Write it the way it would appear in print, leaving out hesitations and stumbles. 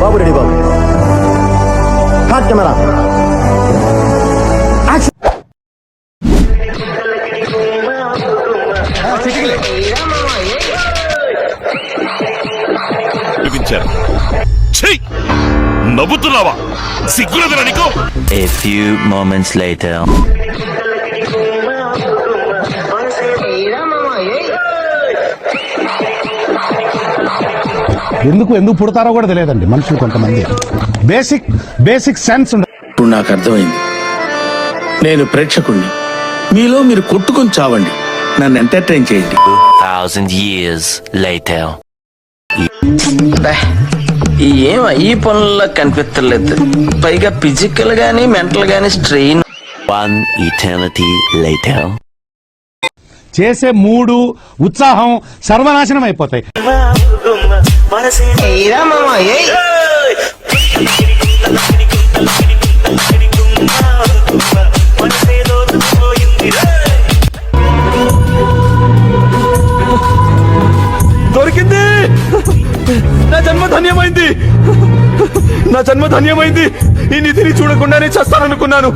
బాబు ready బాబు. హాట్ camera action. నవ్వుతున్నావా? సిగ్గులేదురా నీకు? A few moments later. ఎందుకు పుడతారో కూడా తెలియదండి మనుషులు కొంతమంది. బేసిక్ సెన్స్ ఉండదు. ఇప్పుడు నాకు అర్థమైంది. నేను ప్రేక్షకుణ్ణి, మీలో మీరు కొట్టుకొని చావండి, నన్ను ఎంటర్టైన్ చేయండి. 1000 years later. ఏం ఈ పనుల్లో కనిపించలేదు. పైగా ఫిజికల్ గానీ మెంటల్ గానీ స్ట్రెయిన్. 1 eternity later. చేసే మూడు ఉత్సాహం సర్వనాశనం అయిపోతాయి. దొరికింది. నా జన్మ ధన్యమైంది. ఈ నిధిని చూడకుండానే చస్తాననుకున్నాను.